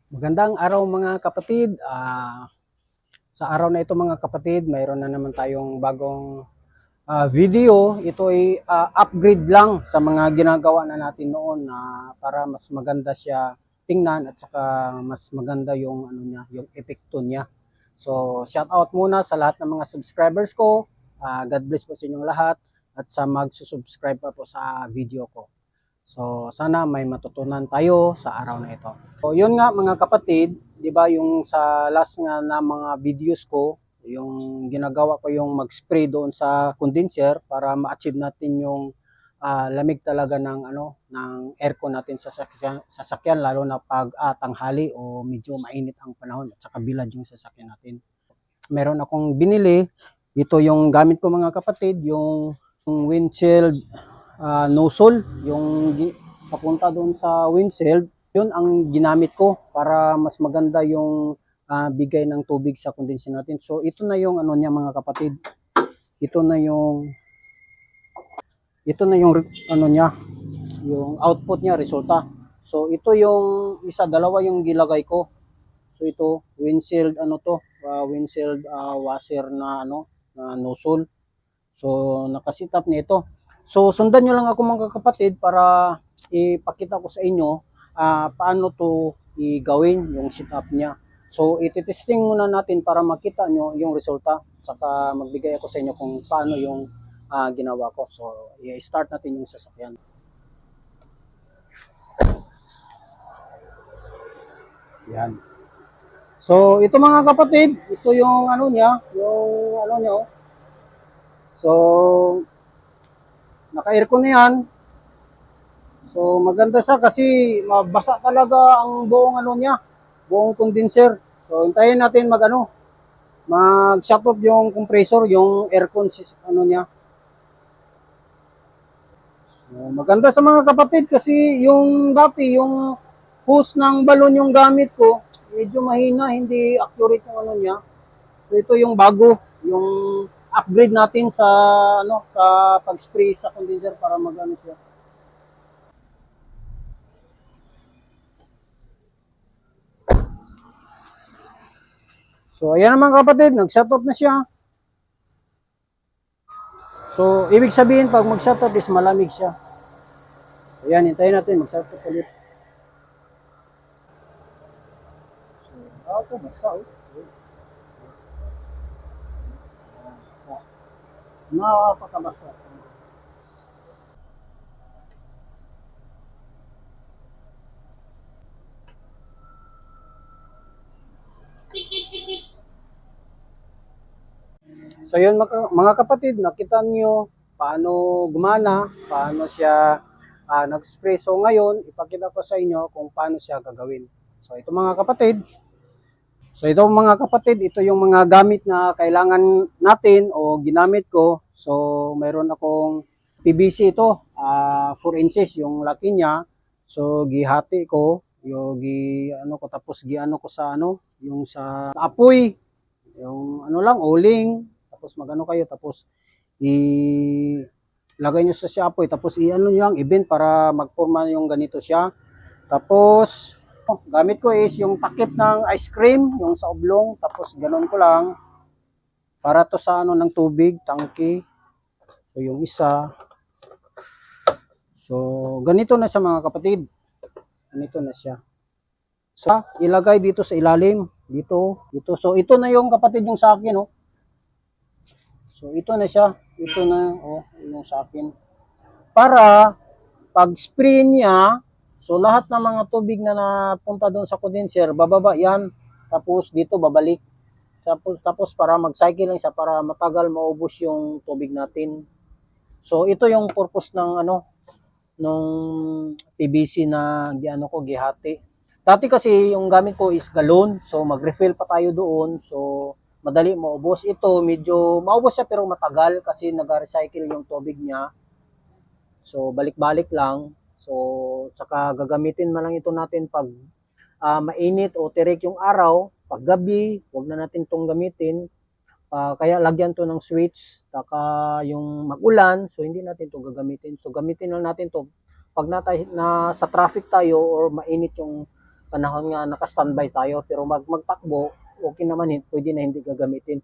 Magandang araw mga kapatid. Sa araw na ito mga kapatid, mayroon na naman tayong bagong video. Ito ay upgrade lang sa mga ginagawa na natin noon na para mas maganda siya tingnan at saka mas maganda yung ano niya, yung epekto niya. So, shout out muna sa lahat ng mga subscribers ko. God bless po sa inyong lahat at sa magsusubscribe pa po sa video ko. So, sana may matutunan tayo sa araw na ito. So, yun nga mga kapatid, 'di ba, yung sa last nga na mga videos ko, yung ginagawa ko yung mag-spray doon sa condenser para ma-achieve natin yung lamig talaga ng ano, ng aircon natin sa sasakyan lalo na pag tanghali o medyo mainit ang panahon at saka bilad yung sasakyan natin. Meron akong binili, ito yung gamit ko mga kapatid, yung windshield nozzle, yung papunta doon sa windshield, yun ang ginamit ko para mas maganda yung bigay ng tubig sa condenser natin. So ito na yung ano niya mga kapatid. Ito na yung ano niya, yung output niya, resulta. So ito yung isa, dalawa yung gilagay ko. So ito windshield ano to, windshield washer na ano, na nozzle. So nakasit up nito. So sundan nyo lang ako mga kapatid para ipakita ko sa inyo paano to gawin yung setup niya. So ititesting muna natin para makita nyo yung resulta. Saka magbigay ako sa inyo kung paano yung ginawa ko. So i-start natin yung sasakyan. Yan. So ito mga kapatid, ito yung ano niya, yung ano niya. So naka-aircon na yan. So maganda siya kasi mabasa talaga ang buong ano niya, buong condenser. So hintayin natin mag-shut off yung compressor, yung aircon ano niya. So, maganda sa mga kapatid kasi yung dati yung hose ng balon yung gamit ko, medyo mahina, hindi accurate yung ano niya. So ito yung bago, yung upgrade natin sa ano sa pag-spray sa condenser para magano siya. So ayan naman kapatid, nag-shut off na siya. So, ibig sabihin, pag mag-shut off is malamig siya. Ayan, hintayin natin, mag-shut off ulit. So, ako, basa, oh. Basa. Napakabasa. So, yun mga kapatid, nakita niyo paano gumana, paano siya nag-spray. So, ngayon, ipakita ko sa inyo kung paano siya gagawin. So, ito mga kapatid, ito yung mga gamit na kailangan natin o ginamit ko. So, mayroon akong PVC ito, 4 inches yung laki niya. So, gihati ko, yung ano ko tapos giano ko sa ano, yung sa apoy, yung ano lang, uling, tapos magano kayo tapos ilagay niyo sa apoy tapos iano niyo ang event para magporma yung ganito siya. Tapos gamit ko is yung takip ng ice cream, yung sa oblong, tapos ganun ko lang para to sa ano ng tubig, tangke. So yung isa. So ganito na siya mga kapatid. Ganito na siya. So ilagay dito sa ilalim, dito. So ito na yung kapatid yung sa akin, oh. So ito na siya. Ito na, oh, yung sa akin. Para pag spray niya, so lahat ng mga tubig na napunta doon sa condenser, bababa yan. Tapos dito babalik. Tapos para mag-cycle lang siya para matagal maubos yung tubig natin. So ito yung purpose ng ano nung PVC na giano ko gihati. Dati kasi yung gamit ko is galon, so mag-refill pa tayo doon. So madali maubos. Ito medyo maubos siya pero matagal kasi nag-recycle yung tubig niya. So balik-balik lang. So tsaka gagamitin man lang ito natin pag mainit o tirik yung araw. Pag gabi, wag na natin itong gamitin. Kaya lagyan to ng switch. Saka yung mag-ulan, so hindi natin to gagamitin. So gamitin lang natin to pag na sa traffic tayo or mainit yung panahon nga naka-standby tayo, pero magtakbo, okay naman, pwede na hindi gagamitin.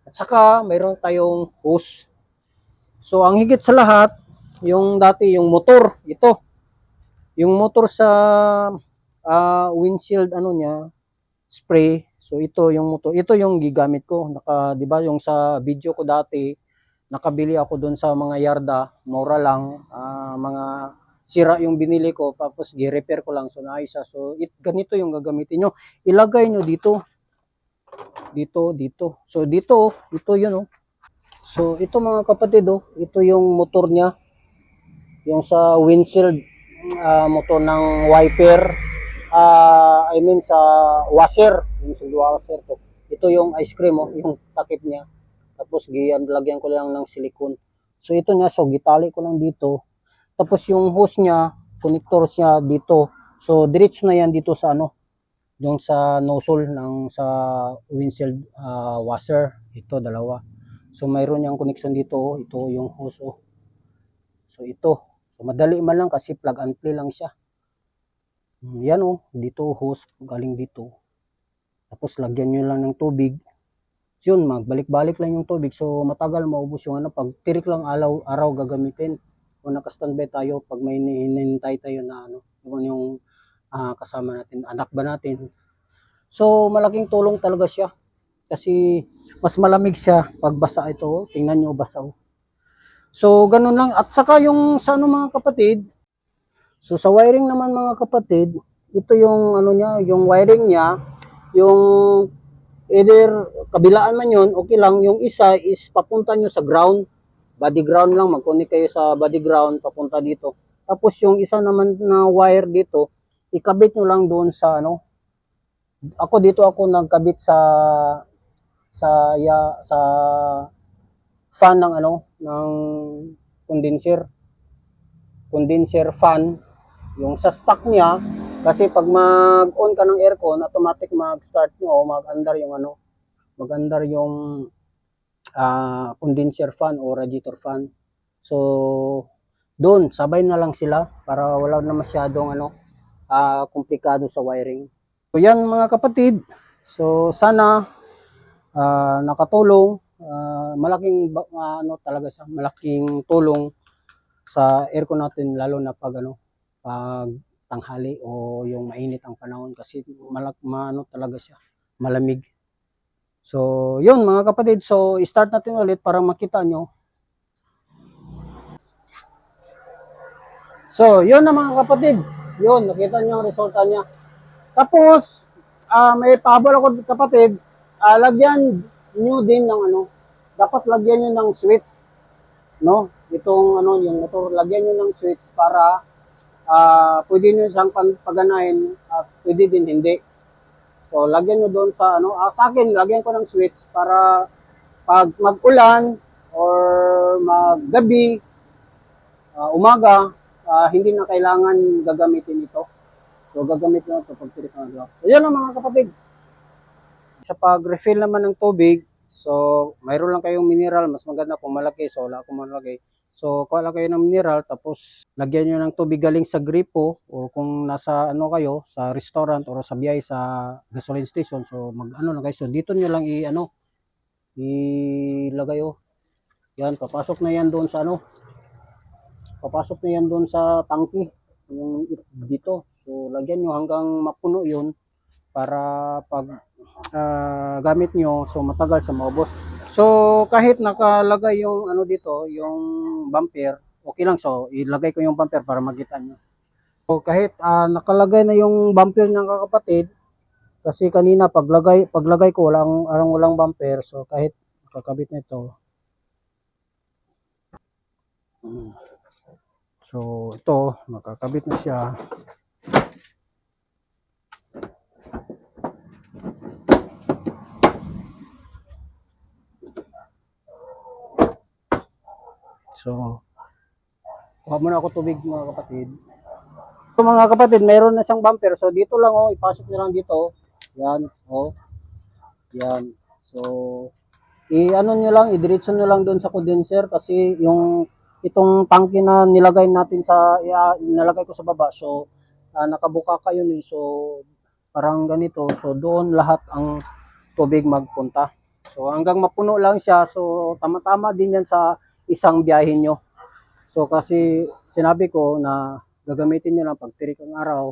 At saka, mayroon tayong hose. So, ang higit sa lahat, yung dati, yung motor, ito. Yung motor sa windshield, ano niya, spray. So, ito yung motor. Ito yung gigamit ko. Di ba, yung sa video ko dati, nakabili ako doon sa mga yarda, mura lang, mga sira yung binili ko, tapos gi-repair ko lang, so naayos siya. So, ganito yung gagamitin nyo. Ilagay nyo dito. Dito. So, dito, ito yun, oh. So, ito mga kapatid, oh, ito yung motor niya. Yung sa windshield, motor ng wiper. I mean, sa washer. Yung sa washer to. Ito yung ice cream, oh, yung takip niya. Tapos, lagyan ko lang ng silicone. So, ito niya, so, gitali ko lang dito. Tapos, yung hose niya, connector siya dito. So, diretso na yan dito sa ano, yung sa nozzle ng sa windshield washer. Ito, dalawa. So, mayroon yung connection dito. Oh. Ito yung hose. Oh. So, ito. So, madali man lang kasi plug and play lang siya. Yan, oh. Dito, hose. Galing dito. Tapos, lagyan nyo lang ng tubig. Yun, magbalik-balik lang yung tubig. So, matagal maubos yung ano. Pag tirik lang araw gagamitin. Kung naka-standby tayo, pag may hinihintay tayo na ano, yung kasama natin, anak ba natin. So, malaking tulong talaga siya. Kasi, mas malamig siya pag basa ito. Tingnan nyo, basa. So, ganun lang. At saka yung sa ano mga kapatid, so sa wiring naman mga kapatid, ito yung ano niya, yung wiring niya, yung either kabilaan man yun, okay lang. Yung isa is papunta nyo sa ground, body ground lang, mag-connect kayo sa body ground, papunta dito. Tapos yung isa naman na wire dito, ikabit nyo lang doon sa ano, ako nagkabit sa fan ng ano, ng condenser fan, yung sa stock niya, kasi pag mag-on ka ng aircon, automatic mag-start nyo o mag-andar yung ano, mag-andar yung condenser fan o radiator fan. So, doon, sabay na lang sila para wala na masyadong ano, komplikado sa wiring. So, yan mga kapatid. So, sana nakatulong. Malaking ano talaga siya, malaking tulong sa aircon natin, lalo na pag ano, pag tanghali o yung mainit ang panahon, kasi ano talaga siya, malamig. So, yun mga kapatid. So, start natin ulit para makita nyo. So, yun na mga kapatid. Yun, nakita nyo ang resulta niya. Tapos, may pahabol ako kapatid. Lagyan nyo din ng ano, dapat lagyan nyo ng switch, no? Itong ano, yung motor, lagyan nyo ng switch para pwede nyo siyang paganahin at pwede din hindi. So, lagyan nyo doon sa ano, sa akin, lagyan ko ng switch para pag mag-ulan or maggabi, umaga, hindi na kailangan gagamitin ito. So, gagamit nyo ito pag tirik na ito. So, yan ang mga kapatid. Sa pag-refill naman ng tubig, so, mayroon lang kayong mineral, mas maganda kung malaki, so wala akong malaki. So, kuha lang kayo ng mineral, tapos lagyan nyo ng tubig galing sa gripo, o kung nasa ano kayo, sa restaurant or sa biyay sa gasoline station, so mag-ano lang kayo. So, dito nyo lang ilagay, oh. Yan, papasok na yan doon sa ano, papasok na yan doon sa tangki, yung dito. So, lagyan nyo hanggang mapuno yun, para pag gamit nyo, so matagal sa maubos. So, kahit nakalagay yung ano dito, yung bumper, okay lang. So, ilagay ko yung bumper para makita nyo. So, kahit nakalagay na yung bumper ng kakapatid, kasi kanina paglagay ko walang bumper, so kahit kakabit na ito. So, ito, makakabit na siya. So, kuha muna ako tubig mga kapatid. So mga kapatid, mayroon na siyang bumper. So dito lang, oh, ipasok nyo lang dito. Yan, oh. Yan. So, i-ano nyo lang, idiretso nyo lang doon sa condenser, kasi yung itong tangke na nilagay natin nilagay ko sa baba. So, nakabuka kayo eh. So, parang ganito. So doon lahat ang tubig magpunta. So hanggang mapuno lang siya. So tama-tama din yan sa isang biyahe nyo. So kasi sinabi ko na gagamitin nyo lang pag tirik ang araw,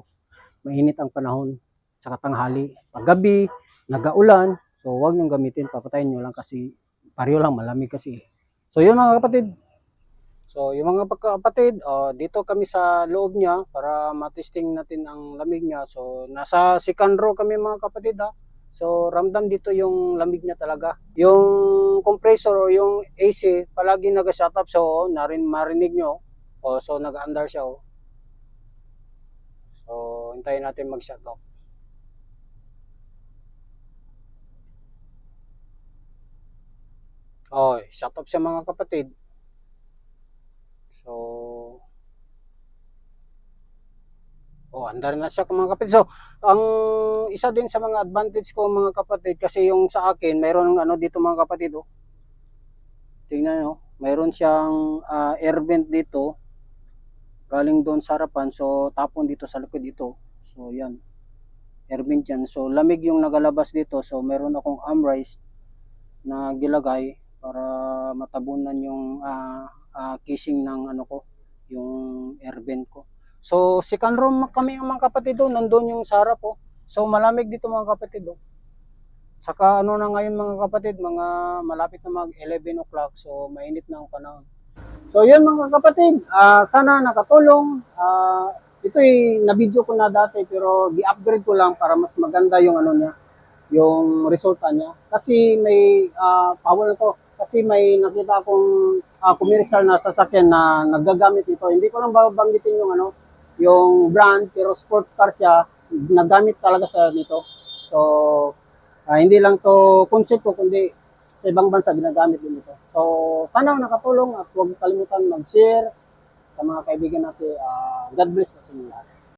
mainit ang panahon, saka tanghali. Pag gabi, nagaulan, so huwag nyo gamitin, papatayin nyo lang kasi pareho lang, malamig kasi. So yun mga kapatid. So yung mga kapatid, dito kami sa loob niya para matesting natin ang lamig niya. So nasa second row kami mga kapatid ha. So ramdam dito yung lamig niya talaga. Yung compressor o yung AC palagi nag-shut up, so marinig nyo. So nag-under siya. So hintayin natin mag-shut off. Shut off siya mga kapatid. So andar na siya mga kapatid. So, ang isa din sa mga advantage ko mga kapatid, kasi yung sa akin, mayroon ano dito mga kapatid, tingnan nyo, mayroon siyang air vent dito, galing doon sa harapan, so tapon dito sa likod dito. So, yan, air vent yan. So, lamig yung nagalabas dito, so meron akong armrest na gilagay para matabunan yung casing ng ano ko, yung air vent ko. So, second room kami mga kapatid doon, nandun yung sa harap. So, malamig dito mga kapatid. Saka ano na ngayon mga kapatid, mga malapit na mag 11 o'clock, so mainit na ang panahon. So, yun mga kapatid, sana nakatulong. Ito'y na-video ko na dati, pero di-upgrade ko lang para mas maganda yung ano niya, yung resulta niya. Kasi may power ko. Kasi may nakita akong commercial na sasakyan na nagagamit ito. Hindi ko lang babanggitin yung ano, yung brand, pero sports car siya, nagamit talaga siya dito. So, hindi lang to concept ko, kundi sa ibang bansa ginagamit din ito. So, sana nakatulong at huwag kalimutan mag-share sa mga kaibigan natin. God bless po sa inyo lahat.